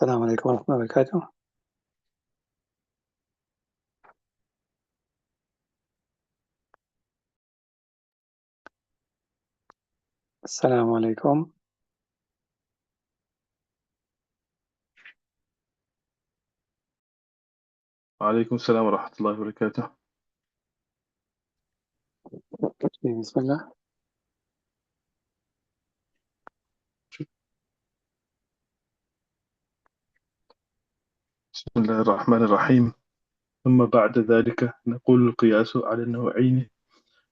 السلام عليكم ورحمة الله وبركاته. السلام عليكم. وعليكم السلام ورحمة الله وبركاته. بسم الله. بسم الله الرحمن الرحيم. ثم بعد ذلك نقول القياس على النوعين،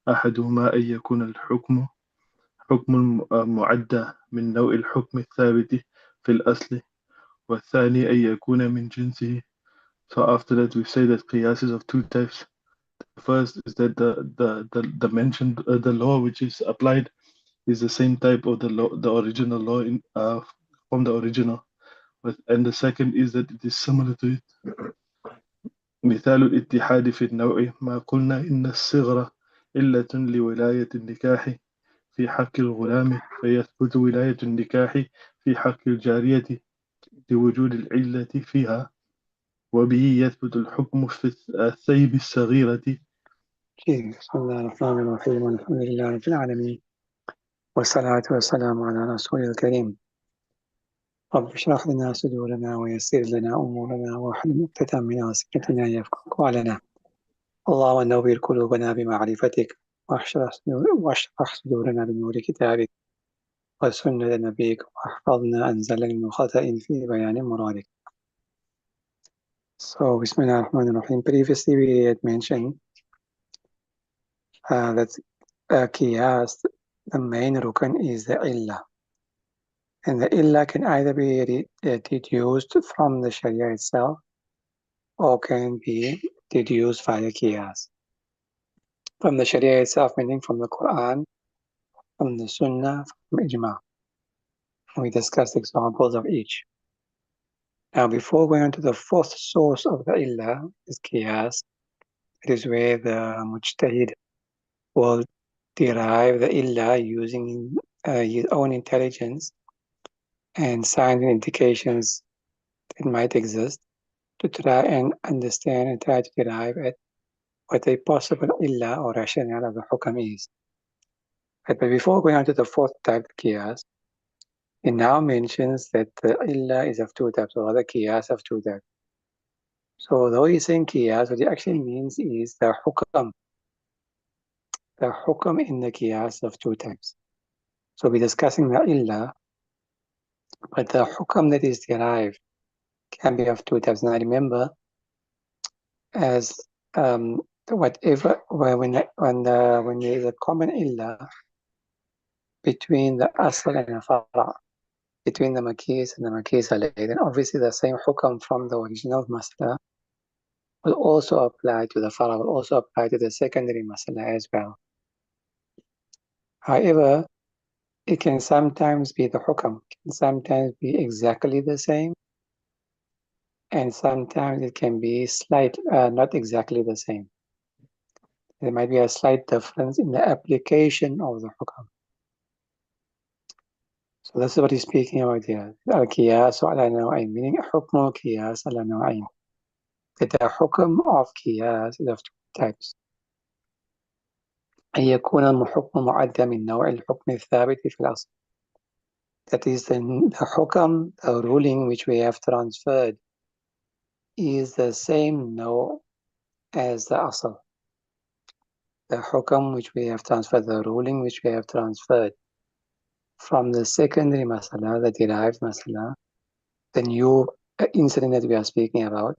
أحدهما أن يكون الحكم حكم معدى من نوع الحكم الثابت في الأصل، والثاني أن يكون من جنسه. So after that we say that qiyas is of two types. The first is that the mentioned the law which is applied is the same type of the original law from the original, and the second is that it is similar to it. مثال الاتحاد في النوع ما قلنا إن الصغر علة لولاية النكاح في حق الغلام، فيثبت ولاية النكاح في حق الجارية لوجود العلة فيها، وبه يثبت الحكم في الثيب الصغيرة. بسم الله الرحمن الرحيم والحمد لله رب العالمين والصلاة والسلام على رسول الكريم. رب اشرح لنا صدورنا ويسر لنا أمورنا واحلل عقدة من لساننا يفقهوا قولنا. اللهم نوّر قلوبنا بمعرفتك واشرح صدورنا بنور كتابك وسنة نبيك واحفظنا عن زلل وخطأ في بيان مرادك. So, Bismillah ar-Rahman ar-Rahim. Previously we had mentioned that Qiyas, the main rukn is the illah. And the illah can either be deduced from the Sharia itself or can be deduced via Qiyas. From the Sharia itself, meaning from the Quran, from the Sunnah, from Ijma. We discussed examples of each. Now, before going on to the fourth source of the illah, is Qiyas. It is where the Mujtahid will derive the illah using his own intelligence and signs and indications that might exist to try and understand and try to derive at what a possible illah or rationale of the hukam is. But before going on to the fourth type, qiyas, it now mentions that the illah is of two types, or other qiyas of two types. So though he's saying qiyas, what he actually means is the hukam in the qiyas of two types. So we're discussing the illah, but the hukam that is derived can be of two types. Now remember, as whatever when there is a common illah between the asl and the fara, between the makis and the makis alayh, then obviously the same hukam from the original masala will also apply to the fara, will also apply to the secondary masala as well. However, it can sometimes be the hukam, can sometimes be exactly the same, and sometimes it can be not exactly the same. There might be a slight difference in the application of the hukam. So this is what he's speaking about here. Al-Qiyas ala naw'ayn, meaning hukm al-Qiyas ala naw'ayn. That the hukm of Qiyas is of two types. أن يكون الحكم معدى من نوع الحكم الثابت في الأصل. That is the hukam, the ruling which we have transferred, is the same no as the asl. The hukam which we have transferred, the ruling which we have transferred from the secondary masala, the derived masala, the new incident that we are speaking about,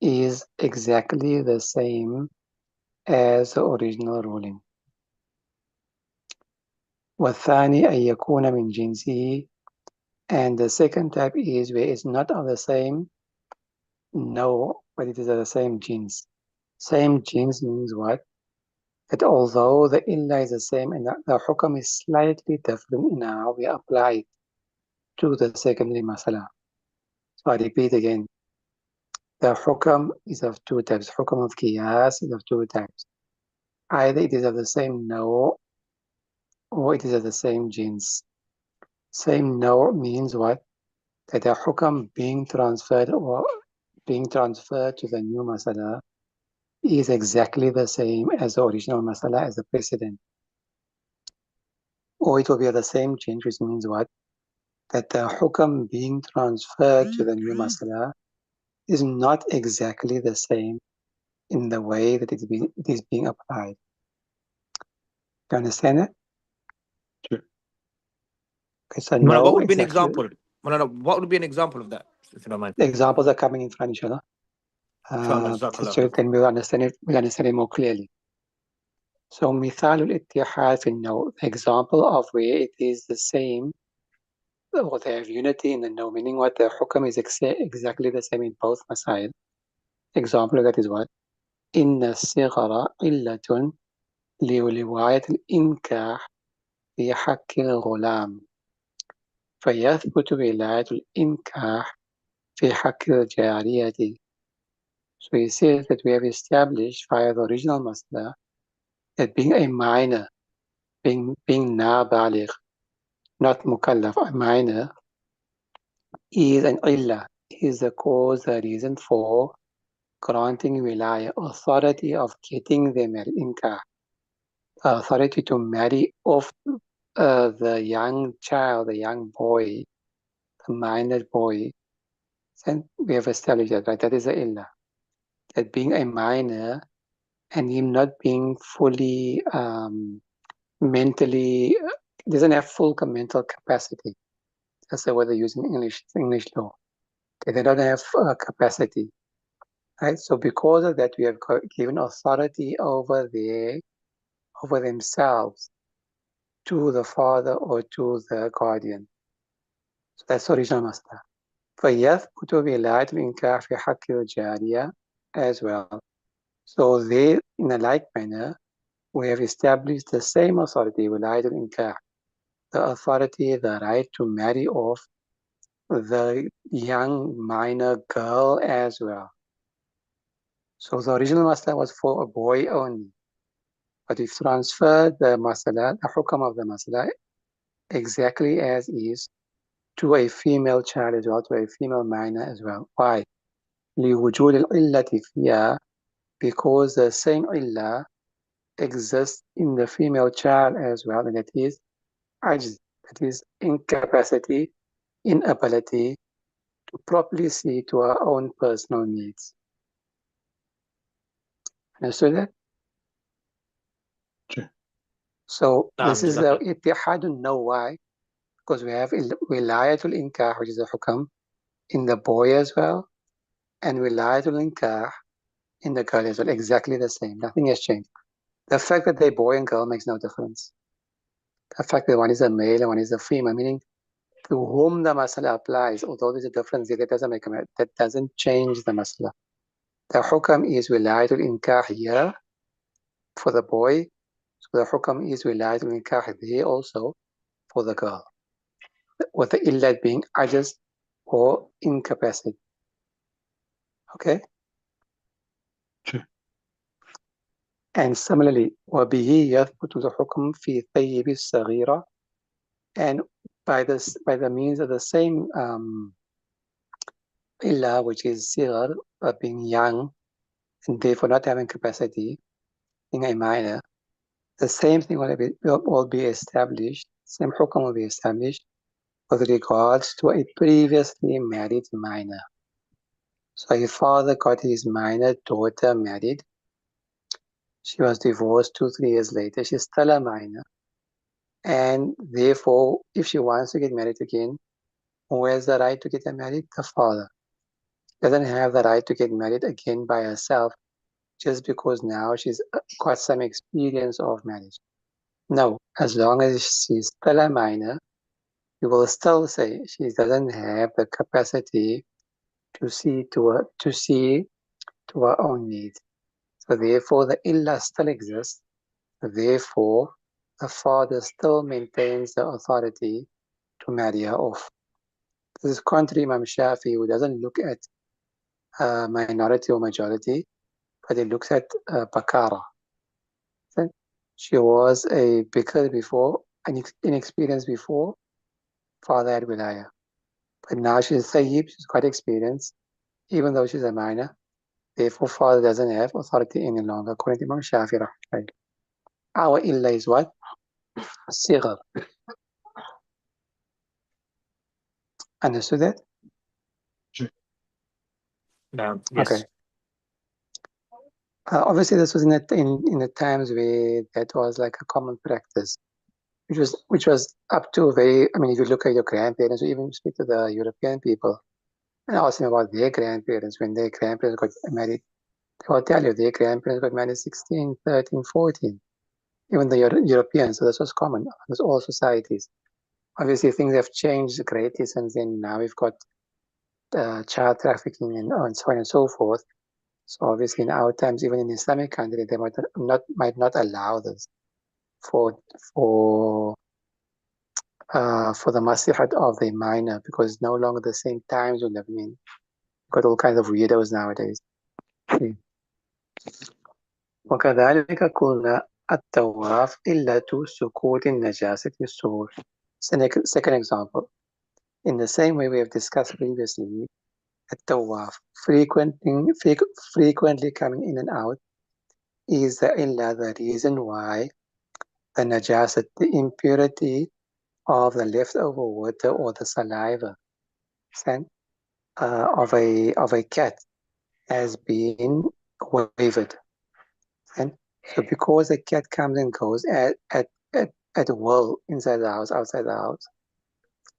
is exactly the same as the original ruling. وَالثَّانِي أَن يَكُونَ مِنْ جِنْسِهِ. And the second type is where it's not of the same no, but it is of the same genes. Same genes means what? That although the illah is the same and the hukam is slightly different in how we apply it to the secondary masala. So I repeat again. The hukam is of two types. Hukam of qiyas is of two types. Either it is of the same no or it is of the same genes. Same no means what? that the hukam being transferred to the new masala is exactly the same as the original masala as the precedent. Or it will be the same change, which means what? That the hukam being transferred to the new masala is not exactly the same in the way that it is being applied. Do you understand that? Sure. Okay, so Moulana, what no, would be an exactly. example? Moulana, what would be an example of that, if you don't mind? The examples are coming in front, inshallah. Inshallah, jazakallah So khair. then we'll understand it more clearly. So مثال الاتحاد في النوع, the example of where it is the same, or they have unity in the no, meaning what the hukam is exactly the same in both masail. Example of that is what? إن الصغر علة لرواية الإنكاح في حق الغلام فيثبت ولاية الإنكاح في حق الجارية. So he says that we have established via the original masala that being a minor, being na baligh, not mukallaf, a minor, is an illah, is the cause, the reason for granting wilaya, authority of getting them at inkah, authority to marry off the young child, the young boy, the minor boy. And we have established that, right? That is the illah. That being a minor and him not being fully mentally, doesn't have full mental capacity. That's the word they use in English law. Okay, they don't have capacity, right? So because of that, we have given authority over themselves to the father or to the guardian. So that's the original masala. فيثبت ولاية الإنكاح في حق الجارية as well. So they, in a like manner, we have established the same authority, ولاية الإنكاح, the authority, the right to marry off the young minor girl as well. So the original masala was for a boy only, but we've transferred the masala, the hukam of the masala, exactly as is to a female child as well, to a female minor as well. Why? لِوُجُودِ الْعِلَّةِ فِيهَا, because the same illah exists in the female child as well, and that is ajz, that is incapacity, inability to properly see to our own personal needs. Understood that? Sure. So this Naam, is the jazakallah. ittihad. Know why? Because we have wilayatul inkah, which is a hukam, in the boy as well, and wilayatul inkah in the girl as well. Exactly the same. Nothing has changed. The fact that they're boy and girl makes no difference. The fact that one is a male and one is a female, meaning to whom the masala applies, although there's a difference there, that doesn't change the masala. The hukam is wilayatul inkah here for the boy, so the hukam is wilayatul inkah there also for the girl, with the illat being ajaz or incapacity. Okay? Sure. And similarly, وَبِهِ يَثْبُتُ الْحُكْمُ فِي ثَيِّبِ الصَّغِيرَةِ, and by the means of the same illah, which is sigar, being young, and therefore not having capacity, being a minor, the same thing will be established, same hukm will be established with regards to a previously married minor. So a father got his minor daughter married. She was divorced 2-3 years later. She's still a minor. And therefore, if she wants to get married again, who has the right to get married? The father. Doesn't have the right to get married again by herself just because now she's got some experience of marriage. No, as long as she's still a minor, you will still say she doesn't have the capacity to see to her own needs. So therefore, the illah still exists. Therefore, the father still maintains the authority to marry her off. This is contrary Imam Shafi, who doesn't look at minority or majority, but he looks at bakara. She was a bikr before, inexperienced before, father had wilaya. But now she's Thayyib, she's quite experienced, even though she's a minor. Therefore, father doesn't have authority any longer, according to Imam Shafi. Right? Our illa is what? Sighar. Understood that? Yes. Okay. Obviously, this was in the times where that was like a common practice, which was up to very. I mean, if you look at your grandparents, or even speak to the European people, and ask them about their grandparents when their grandparents got married, they will tell you their grandparents got married 16, 13, 14. Even the Europeans, so this was common across all societies. Obviously, things have changed greatly since then. Now we've got child trafficking and so on and so forth. So obviously, in our times, even in Islamic country, they might not allow this for for the maslahat of the minor, because it's no longer the same times we live in. Got all kinds of weirdos nowadays. وكذلك قلنا الطواف إلا سقوط النجاسة السور. Second example. In the same way we have discussed previously, الطواف frequently coming in and out is the reason why the najasat, the impurity of the leftover water or the saliva of a cat has been wavered. And so because the cat comes and goes at will inside the house, outside the house,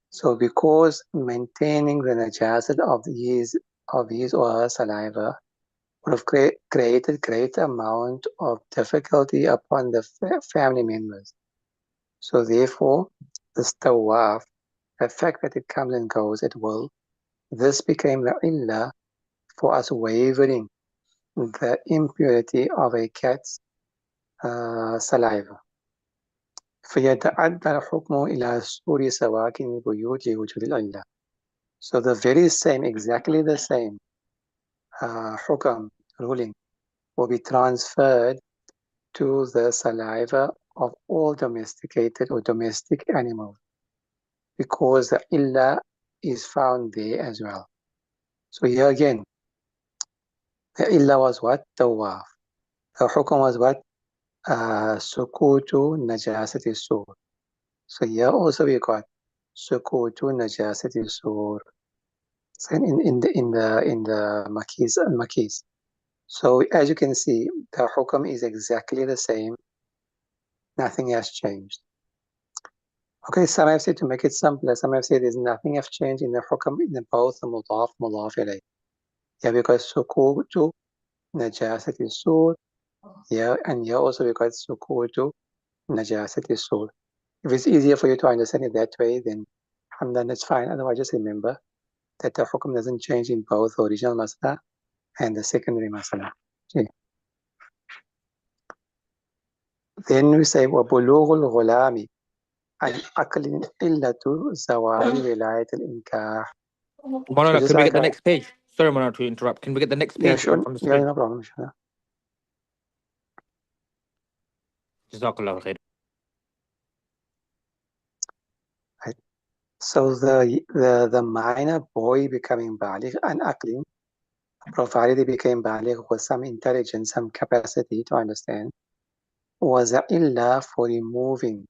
so because maintaining the najasat of his or her saliva would have created great amount of difficulty upon the family members. So therefore, this tawaf, the fact that it comes and goes at will, this became the illah for us wavering the impurity of a cat's saliva. فيتعدى الحكم إلى السور سواكن البيوت لوجود العلة. So the very same, exactly the same hukam, ruling, will be transferred to the saliva of all domesticated or domestic animals, because the illah is found there as well. So here again, the illah was what? Tawaf. The hukam was what? Sukutu najasati sur. So here also we got sukutu najasati sur. In the makis. So as you can see, the hukam is exactly the same. Nothing has changed. Okay, some have said to make it simpler, some have said there's nothing has changed in the hukam in both the mudaf ilayh. Yeah, because sukutu najasati sur. Yeah, and here also we got sukutu najasati sur. If it's easier for you to understand it that way, then it's fine. Otherwise, just remember that the hukam doesn't change in both the original masala and the secondary masala. Okay. Then we say وَبُلُوغُ الْغُلَامِ عَنْ أَقْلٍ إِلَّةُ زَوَالِ وِلَايَةِ الْإِنْكَاحِ. Moulana, can we get the next page? Sorry, Moulana, to interrupt. Can we get the next page sure. on the screen? Yeah, no problem. Sure. Jazakallah khair. Right. So the minor boy becoming baligh and aqlin, provided he became baligh with some intelligence, some capacity to understand, was illa for removing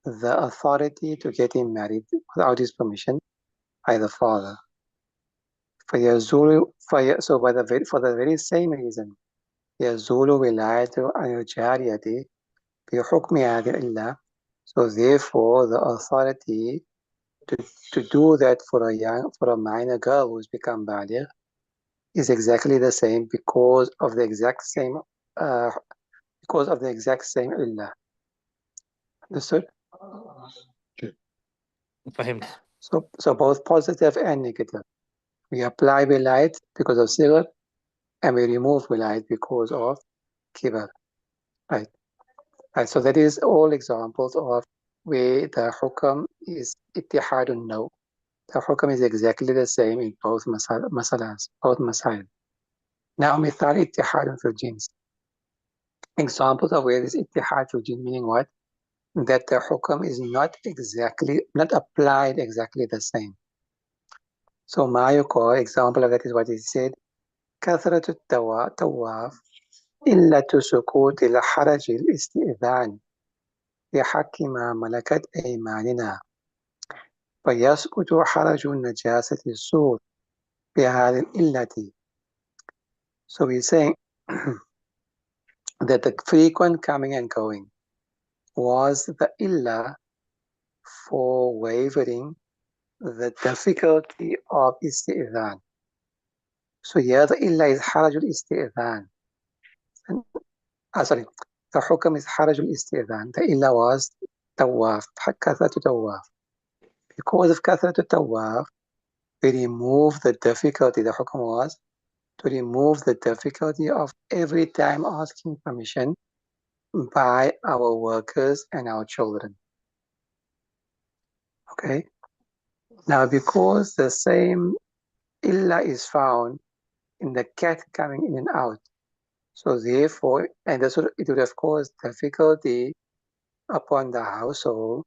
the authority to get him married without his permission by the father. For the very same reason, يزول ولاية الجارية بحكم هذه العلة. So therefore, the authority to do that for a minor girl who's become baligh is exactly the same because of the exact same illah. Understood? Fahim. So both positive and negative. We apply wilayat because of sighar, and we remove wilayat because of kibar. Right. So that is all examples of where the hukam is ittihadun no. The hukam is exactly the same in both masalas, both masail. Now, mithal ittihadun fil jins. Examples of where this ittihad fil jins, meaning what? That the hukam is not applied exactly the same. So Mayuko, example of that is what he said, كثرة التواف إلا سكوت الحرج الاستئذان لحق ما ملكت أيماننا فيسقط حرج النجاسة السور بهذه الإلة. So he's saying that the frequent coming and going was the illah for wavering the difficulty of isti'adhan. So here the illah is harajul isti'adhan. Sorry, the hukam is harajul isti'adhan. The illah was tawaf, kathratu tawaf. Because of kathratu tawaf, we remove the difficulty. The hukam was to remove the difficulty of every time asking permission by our workers and our children. Okay? Now, because the same illah is found in the cat coming in and out, so therefore, and this it would have caused difficulty upon the household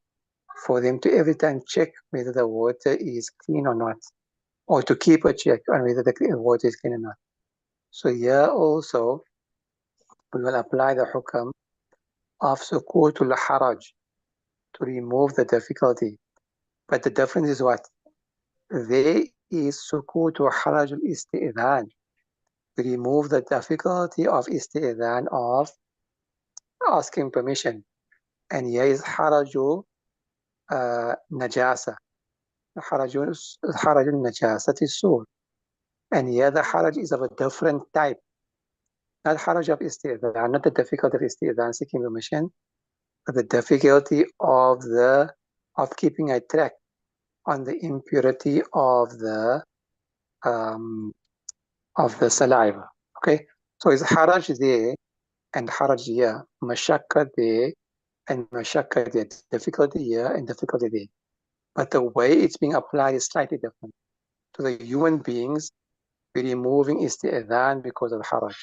for them to every time check whether the water is clean or not, or to keep a check on whether the water is clean or not. So here also, we will apply the hukam of sukutul haraj to remove the difficulty. But the difference is what? There is sukutu haraj al-isti'adhan. We remove the difficulty of isti'adhan, of asking permission. And here is haraju najasa. Haraju najasa is sur. And here the haraj is of a different type. Not haraj of isti'adhan, not the difficulty of isti'adhan, seeking permission, but the difficulty of keeping a track on the impurity of the saliva. Okay, so it's haraj there and haraj here, mashakka there and mashakka there, difficulty here and difficulty there. But the way it's being applied is slightly different. To the human beings, we're removing isti'adhan because of haraj.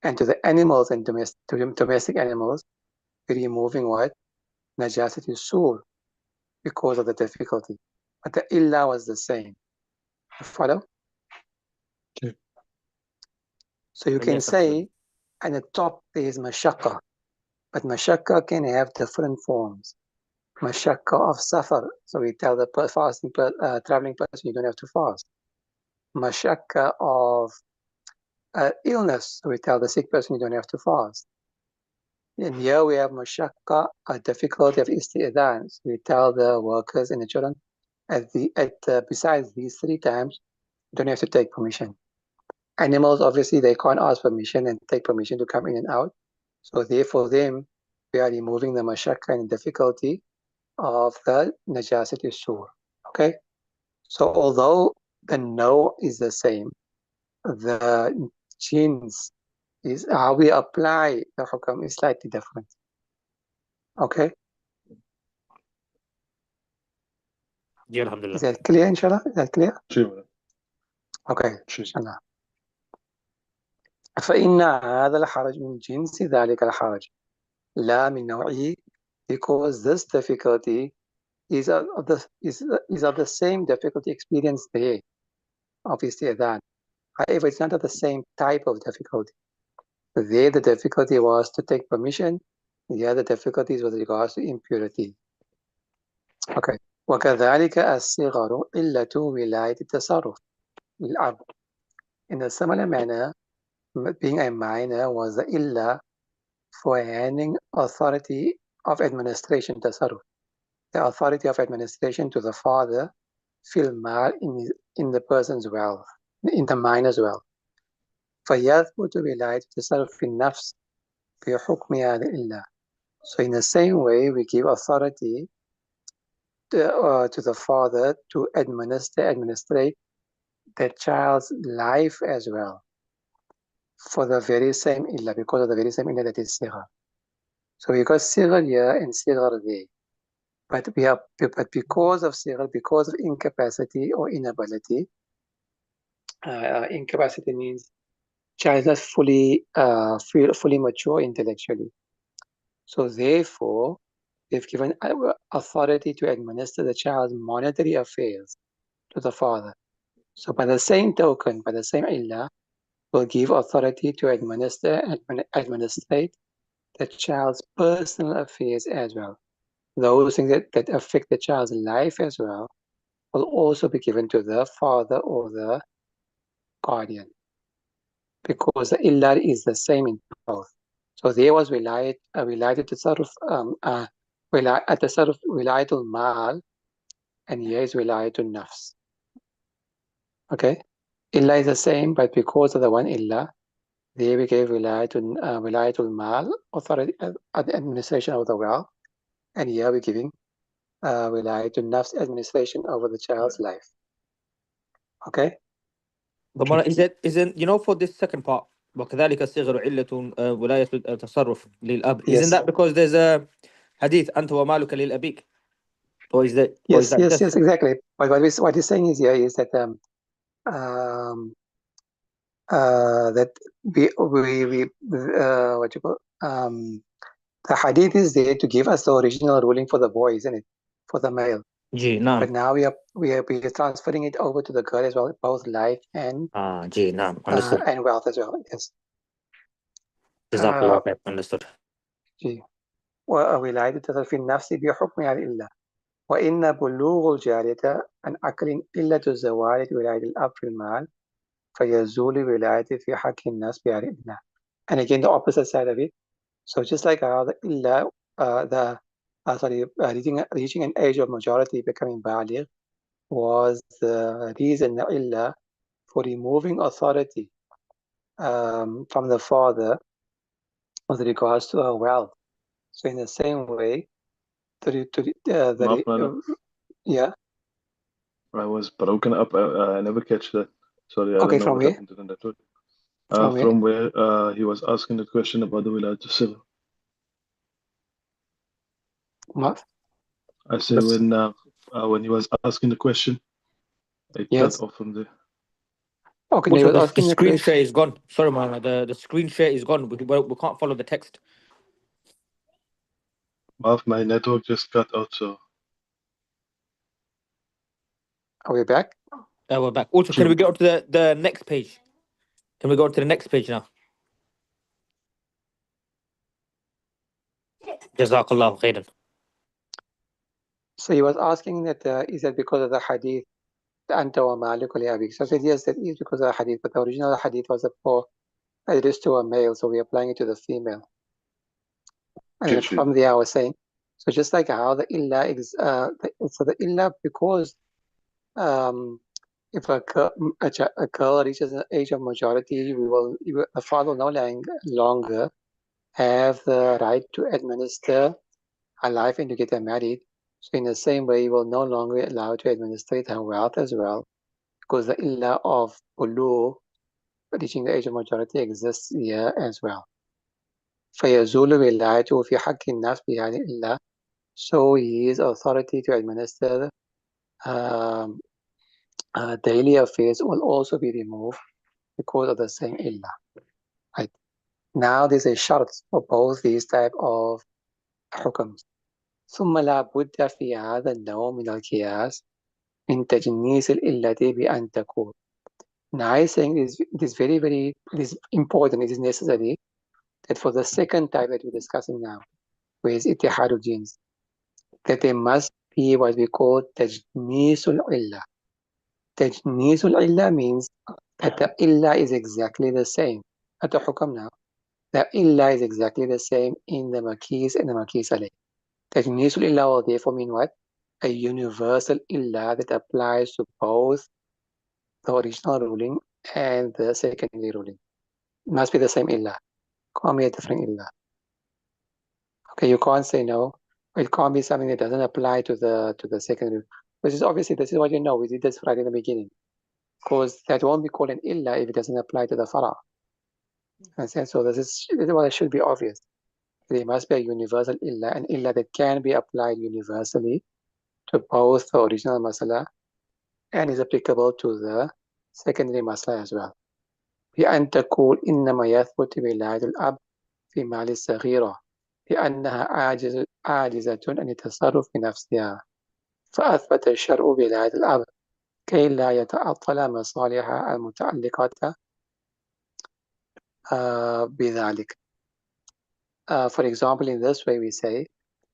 And to the animals and domestic animals, we're removing what? Najasati sur, because of the difficulty. But the illa was the same. You follow? Okay. So you can say, at the top there is mashakka, but mashakka can have different forms. Mashakka of safar, so we tell the fasting traveling person you don't have to fast. Mashakka of illness, so we tell the sick person you don't have to fast. And here we have mashakka, a difficulty of isti'adhan, so we tell the workers and the children besides these 3 times, you don't have to take permission. Animals, obviously, they can't ask permission and take permission to come in and out. So therefore, them, we are removing the mashakka and difficulty of the najasati sur. Okay? So although the no is the same, the jins is how we apply the hukam is slightly different. Okay? Yeah, alhamdulillah. Is that clear, inshallah? Is that clear? Sure. Okay, inshallah. فإن هذا الحرج من جنس ذلك الحرج لا من نوعه, because this difficulty is of the same difficulty experienced there of isti'adhan. However, it's not of the same type of difficulty. There, the difficulty was to take permission. Here, the difficulties with regards to impurity. Okay. وكذلك الصغر علة ولاية التصرف للأب. In a similar manner, being a minor was the illa for handing authority of administration, tasarruf, the authority of administration to the father, fil mal, in the person's wealth, in the minor's wealth. فيثبت ولاية التصرف في النفس في حكم هذا الإلا. So in the same way, we give authority to the father to administrate the child's life as well, for the very same illa, because of the very same illa that is sighar. So we got sighar here and sighar there. But because of sighar, because of incapacity or inability, incapacity means child is not fully mature intellectually. So therefore, they've given authority to administer the child's monetary affairs to the father. So by the same token, by the same illah, will give authority to administrate the child's personal affairs as well. Those things that affect the child's life as well will also be given to the father or the guardian, because the illah is the same in both. So there was wilayat tasarruf, wilayatul mal, and here is wilayatul nafs. Okay, illah is the same, but because of the one illah, there we gave wilayatul mal, authority, administration of the wealth, and here we're giving wilayatul nafs, administration over the child's life. Okay. But Moulana, isn't for this second part وكذلك الصغر علة ولاية التصرف للأب, isn't that because there's a hadith أنت ومالك للأبيك, or is that yes, exactly. But what he's saying is here is that that we what you call the hadith is there to give us the original ruling for the boy, isn't it? For the male. But now we are transferring it over to the girl as well, both life and and wealth as well. Yes. Understood. وولاية التصرف في النفس بحكمها لله وإن بلوغ الجارية عن عقل إلة زوال ولاية الأب في المال فيزول ولايته في حق الناس بإله. And again, the opposite side of it. So just like how the illah, reaching an age of majority, becoming baligh, was the reason, the illah, for removing authority from the father with regards to our wealth. So in the same way, yeah. I was broken up. I never catch that. Sorry, I don't know what happened to the network. From where he was asking the question about the wilayat al-sighr. What? I say when he was asking the question, it cut off from there. Okay, also, the screen share is gone. Sorry, man. The screen share is gone. We can't follow the text. My network just cut out, so. Are we back? We're back. Also, can we go to the next page? Can we go to the next page now? Jazakallah khairan. So he was asking that is that because of the hadith, Anta wa malik li abik. So I said yes, that is because of the hadith, but the original hadith was for addressed to a male, so we're applying it to the female. And from there I was saying, so just like how the illah is, so the illah, because if a girl reaches the age of majority, the father will no longer have the right to administer her life and to get her married. So in the same way, he will no longer allow to administrate her wealth as well, because the illah of bulugh, reaching the age of majority, exists here as well. فَيَزُولُ وِلَايَتُهُ فِي حَقِّ النَّاسِ بِهَذِهِ الْإِلَّةِ. So his authority to administer daily affairs will also be removed because of the same illah. Right. Now there's a shart for both these type of hukms. ثم لا بد في هذا النوع من القياس من تجنيس الإلة بأن تكون. Now he's saying it is very important, it is necessary that for the second type that we're discussing now, where is ittihad al-jins, that there must be what we call tajnisul illah. Tajnisul illah means that the illah is exactly the same. At the hukam now, the illah is exactly the same in the makis and the makis alayh. Tajnisul illah will therefore mean what? A universal illah that applies to both the original ruling and the secondary ruling. It must be the same illah. Can't be a different illah. Okay, you can't say no. It can't be something that doesn't apply to the secondary. Which is obviously, this is what you know. We did this right in the beginning. Because that won't be called an illah if it doesn't apply to the fara. So this is what it should be obvious. There must be a universal illah, an illah that can be applied universally to both the original masala and is applicable to the secondary masala as well. بأن تقول إنما يثبت ولاية الأب في مال الصغيرة لأنها عاجزة عن التصرف بنفسها فأثبت الشرع ولاية الأب كي لا يتعطل مصالح المتعلقة بذلك. For example, in this way we say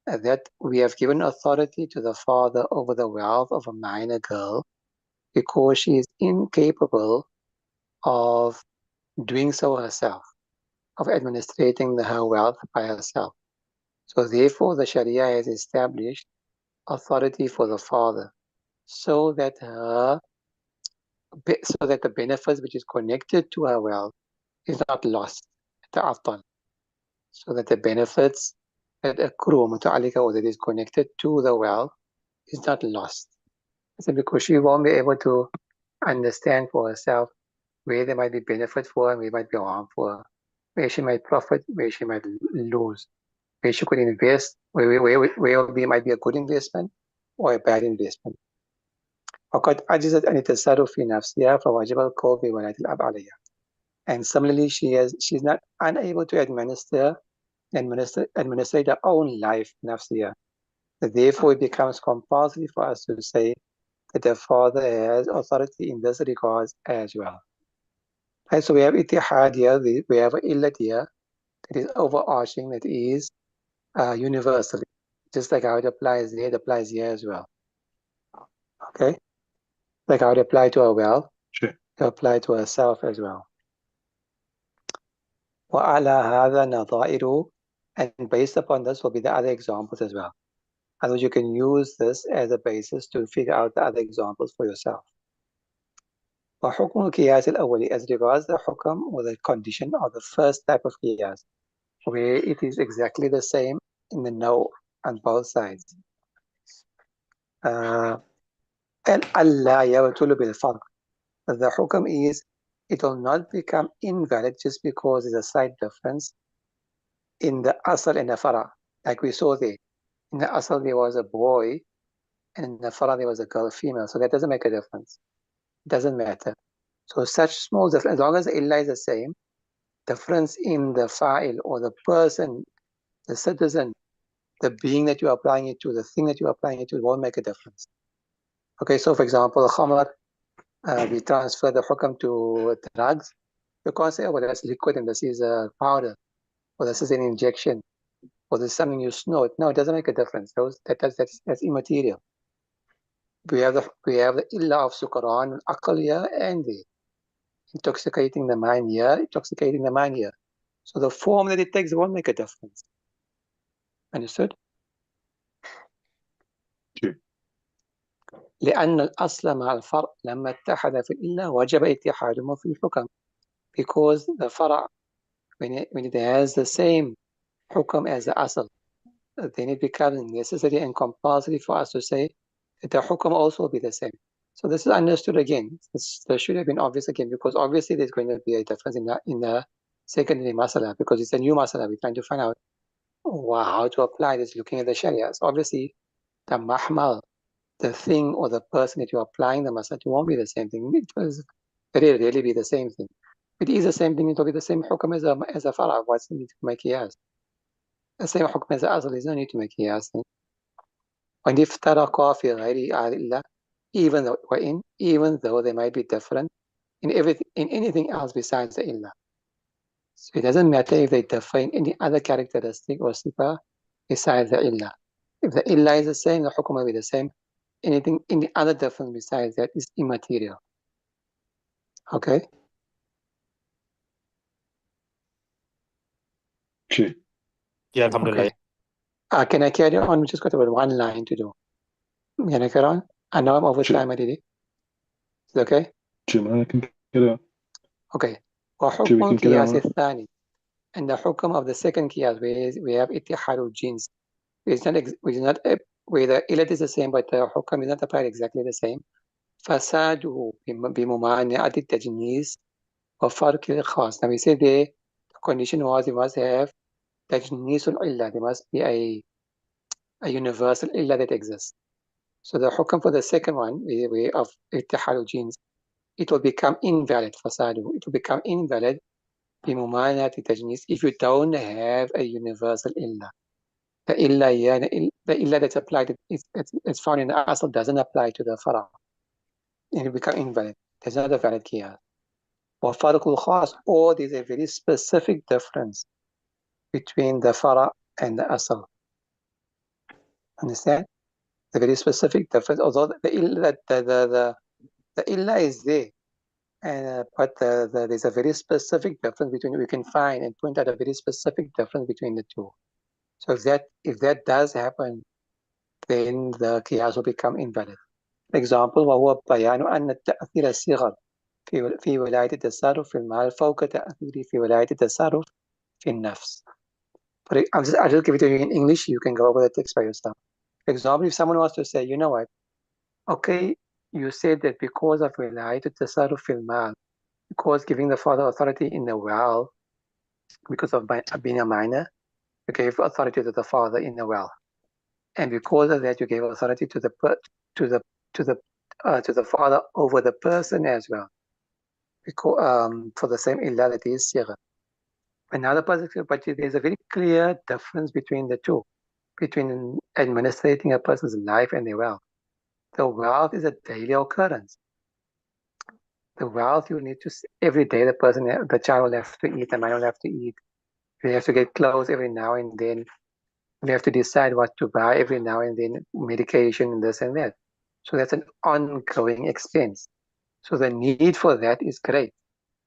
that we have given authority to the father over the wealth of a minor girl because she is incapable of doing so herself, of administrating her wealth by herself. So therefore the Sharia has established authority for the father so that the benefits which is connected to her wealth is not lost, so that the benefits that accrue muta'alliqa or that is connected to the wealth is not lost. So because she won't be able to understand for herself where there might be benefit for her and where might be harm for her, where she might profit, where she might lose, where she could invest, where might be a good investment or a bad investment. وقد عجزت عن التصرف في نفسها فواجب القول بولاية الأب عليها. And similarly, she's not unable to administrate her own life, nafsiyah. Therefore, it becomes compulsory for us to say that the father has authority in this regard as well. Right, so we have ittihad here, we have illat here that is overarching, that is universal. Just like how it applies there, it applies here as well. Okay? Like how it applies to her wealth, sure. it applies to herself as well. وَعَلَى هَذَا نَظَائِرُ, and based upon this will be the other examples as well. Otherwise, you can use this as a basis to figure out the other examples for yourself. وحكم القياس الأولي, as regards the hukam or the condition of the first type of qiyas, where it is exactly the same in the no on both sides. And Allah yabtulu bil farq. The hukam is, it will not become invalid just because there's a slight difference in the asal and the fara. Like we saw there. In the asal there was a boy, and in the fara there was a girl, female. So that doesn't make a difference. It doesn't matter. So such small difference, as long as the illa is the same, difference in the fa'il or the person, the citizen, the being that you're applying it to, the thing that you're applying it to, won't make a difference. Okay, so for example, khamar, we transfer the hukam to drugs. You can't say, oh, well, that's liquid and this is a powder, or this is an injection, or this is something you snort. No, it doesn't make a difference. That's immaterial. We have the illa of sukaran, aqliya, and the intoxicating the mind here, So the form that it takes won't make a difference. Understood? Sure. لأن الأصل مع الفرع لما اتحد في الإلا وجب اتحادهما في الحكم. Because the فرع, when it has the same حكم as the asl, then it becomes necessary and compulsory for us to say that the حكم also will be the same. So this is understood again. This should have been obvious again, because obviously there's going to be a difference in the secondary masala, because it's a new masala. We're trying to find out how to apply this looking at the sharia. So obviously the mahmal, the thing or the person that you're applying the masala to, won't be the same thing. It will very rarely be the same thing. If it is the same thing, it will be the same hukum as a fara. What's the need to make qiyas? The same hukum as a asl, there's no need to make qiyas. وإن افترقا في غير إلا, even though they might be different in anything else besides the illa. So it doesn't matter if they differ in any other characteristic or sifa besides the illa. If the illa is the same, the hukum will be the same. Anything, any other difference besides that is immaterial. Okay? Sure. Yeah, alhamdulillah. Okay. Can I carry on? We just got about one line to do. Can I carry on? I know I'm over time already. Is it okay? Sure, I can carry on. Okay. Sure, we وحكم can carry القياس on. الثاني, and the hukum of the second qiyas, we have اتحاد الجنس. Where the illat is the same, but the hukum is not applied exactly the same. فساده بممانعة التجنيس وفرق الخاص. Now we say the condition was, you must have تجنيس العلة. There must be a universal illah that exists. So the hukum for the second one, way of اتحاد الجنس, it will become invalid. فساده, it will become invalid بممانعة التجنيس if you don't have a universal illah. The illah that's applied, it's found in the asl, doesn't apply to the fara. it become invalid. There's not a valid qiyas. وفرق الخاص, or there's a very specific difference between the fara and the asl. Understand? The very specific difference, although the illa is there, and but there's a very specific difference between, we can find and point out a very specific difference between the two. So if that does happen, then the qiyas will become invalid. For example, وهو بيان أن التأثير الصغر في ولاية التصرف في المال فوق تأثيره في ولاية التصرف في النفس. But I'll just give it to you in English. You can go over the text by yourself. For example, if someone wants to say, you know what, okay, you said that because of ولاية التصرف في المال, because giving the father authority in the wealth, because of being a minor, you gave authority to the father in the wealth, and because of that, you gave authority to the father over the person as well, because for the same illah that is sighar. Another person, but there's a very clear difference between the two, between administrating a person's life and their wealth. The wealth is a daily occurrence. The wealth you need to, every day the child will have to eat, the man will have to eat. We have to get clothes every now and then. We have to decide what to buy every now and then, medication and this and that. So that's an ongoing expense. So the need for that is great.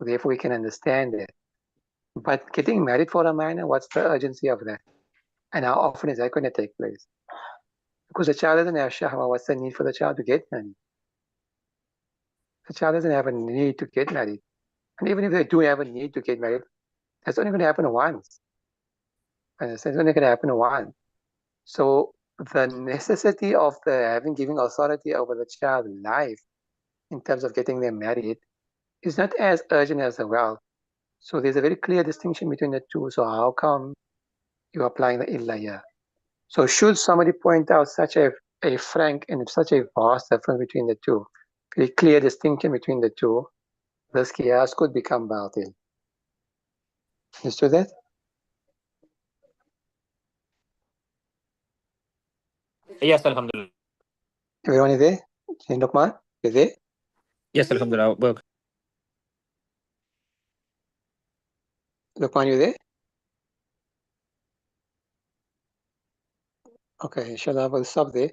Therefore, we can understand that. But getting married for a minor, what's the urgency of that? And how often is that going to take place? Because the child doesn't have shahwa, what's the need for the child to get married? The child doesn't have a need to get married. And even if they do have a need to get married, that's only going to happen once. And it's only going to happen once. So the necessity of giving authority over the child's life in terms of getting them married is not as urgent as the wealth. So there's a very clear distinction between the two. So how come you're applying the illa here? So should somebody point out such a frank and such a vast difference between the two, very clear distinction between the two, this qiyas could become batil. Understood that? Yes, alhamdulillah. Everyone is there? Luqman, is there? Yes, alhamdulillah. Well, Luqman, you there? Okay, inshallah, we'll stop there.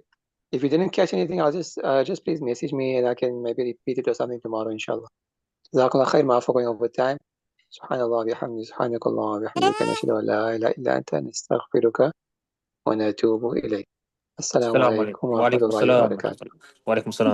If you didn't catch anything, I'll just please message me and I can maybe repeat it or something tomorrow, inshallah. Jazakallah khair, maaf for going over time. Subhanallah bihamdi, subhanakallah bihamdika, nashhadu an la ilaha illa anta, nastaghfiruka wa natubu ilayk. Assalamu Assalamu alaikum alaikum. wa Wa alaikum rahmatullahi wa salam. barakatuh. Wa alaikum salam.